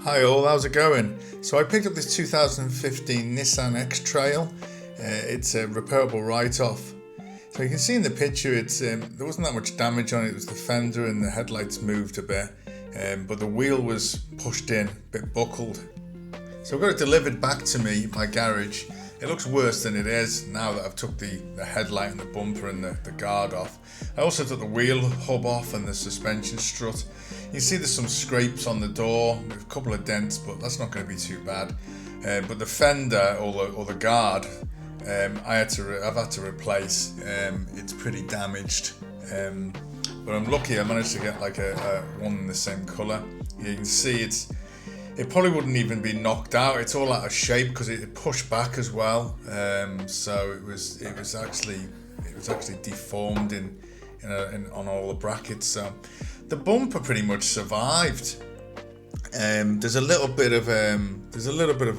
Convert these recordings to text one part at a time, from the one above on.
Hi all, how's it going? So I picked up this 2015 Nissan Xtrail. It's a repairable write-off. So you can see in the picture, there wasn't that much damage on it. It was the fender and the headlights moved a bit, but the wheel was pushed in, a bit buckled. So I got it delivered back to me, my garage. It looks worse than it is now that I've took the headlight and the bumper and the guard off. I also took the wheel hub off and the suspension strut. You see there's some scrapes on the door, with a couple of dents, but that's not going to be too bad. But the fender or the guard, I've had to replace. It's pretty damaged, but I'm lucky I managed to get like a one in the same colour. You can see it probably wouldn't even be knocked out. It's all out of shape because it pushed back as well. So it was actually deformed on all the brackets. So the bumper pretty much survived. There's a little bit of a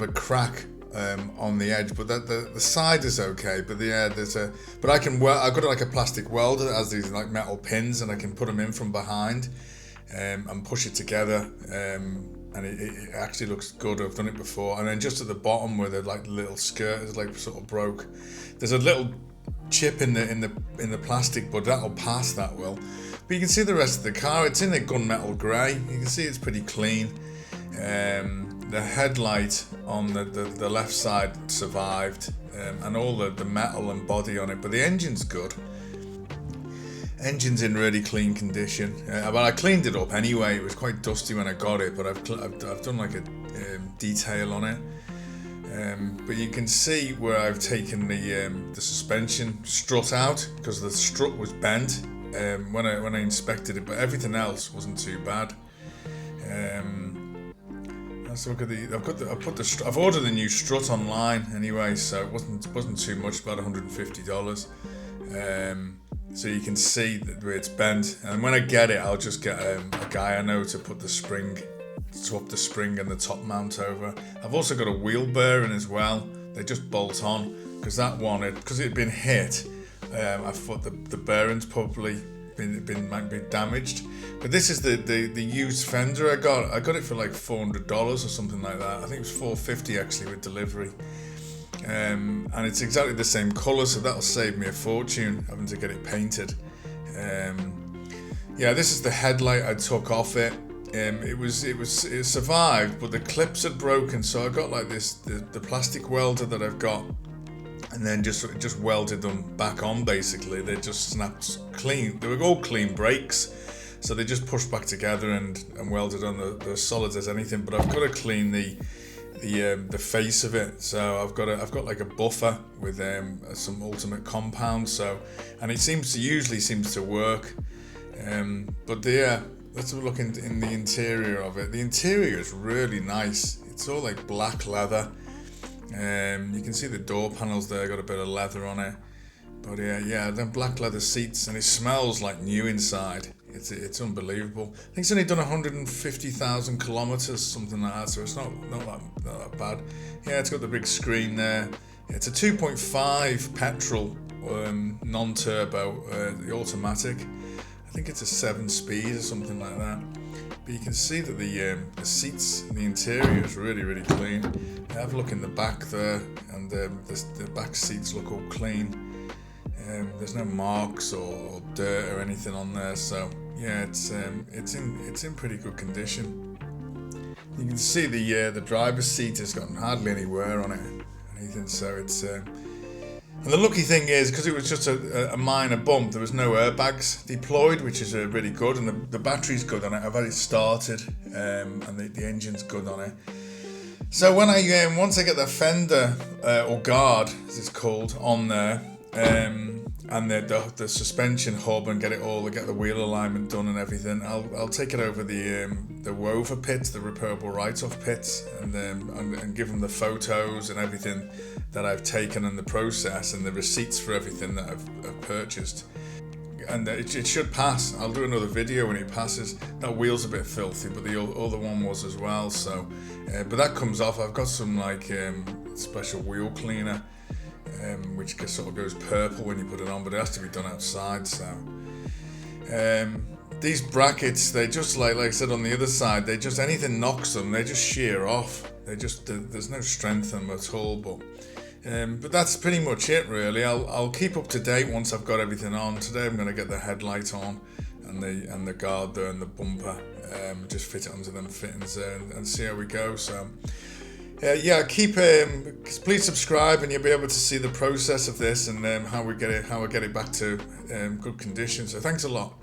crack on the edge, but the side is okay. But I've got like a plastic welder that has these like metal pins, and I can put them in from behind and push it together. And it actually looks good. I've done it before. And then just at the bottom where the like little skirt is like sort of broke, there's a little chip in the plastic, but that'll pass, that will. But you can see the rest of the car. It's in a gunmetal grey. You can see it's pretty clean. The headlight on the left side survived, and all the metal and body on it, but the engine's good. Engine's in really clean condition. But I cleaned it up anyway. It was quite dusty when I got it, but I've done like a detail on it. But you can see where I've taken the suspension strut out because the strut was bent when I inspected it, but everything else wasn't too bad. Let's look at I've ordered a new strut online anyway, so it wasn't too much, about $150. So you can see that where it's bent, and when I get it, I'll just get a guy I know to swap the spring and the top mount over. I've also got a wheel bearing as well. They just bolt on because because it had been hit. I thought the bearings probably might be damaged. But this is the used fender I got. I got it for like $400 or something like that. I think it was $450 actually with delivery. And it's exactly the same colour, so that'll save me a fortune having to get it painted. This is the headlight I took off it. It survived, but the clips had broken, so I got like the plastic welder that I've got, and then just welded them back on. Basically, they just snapped clean. They were all clean brakes, so they just pushed back together and welded on the solid as anything. But I've got to clean the face of it, so I've got like a buffer with some ultimate compound, and it usually seems to work. But let's have a look in the interior of it. The interior is really nice. It's all like black leather. You can see the door panels there, got a bit of leather on it. But then black leather seats, and it smells like new inside. It's unbelievable. I think it's only done 150,000 kilometers, something like that, so it's not that bad. Yeah, it's got the big screen there. It's a 2.5 petrol, non-turbo, the automatic. I think it's a 7-speed or something like that. But you can see that the seats in the interior is really, really clean. Have a look in the back there, and the back seats look all clean. There's no marks or dirt or anything on there, so yeah, it's in pretty good condition. You can see the driver's seat has got hardly any wear on it, anything. So it's and the lucky thing is, because it was just a minor bump, there was no airbags deployed, which is really good, and the battery's good on it. I've had it started, and the engine's good on it. So when once I get the fender or guard, as it's called, on there. And the suspension hub, and get the wheel alignment done and everything, I'll take it over the WOVR pits, the repairable write-off pits, and give them the photos and everything that I've taken and the process and the receipts for everything that I've purchased. And it should pass. I'll do another video when it passes. That wheel's a bit filthy, but the other one was as well. So, but that comes off. I've got some like special wheel cleaner. Which sort of goes purple when you put it on, but it has to be done outside. So these brackets, they just like I said on the other side, they just, anything knocks them, they just shear off. There's no strength in them at all. But that's pretty much it really. I'll keep up to date once I've got everything on. Today I'm going to get the headlight on and the guard there and the bumper, just fit it onto them fittings there and see how we go. So yeah, please subscribe and you'll be able to see the process of this and how I get it back to good condition. So thanks a lot.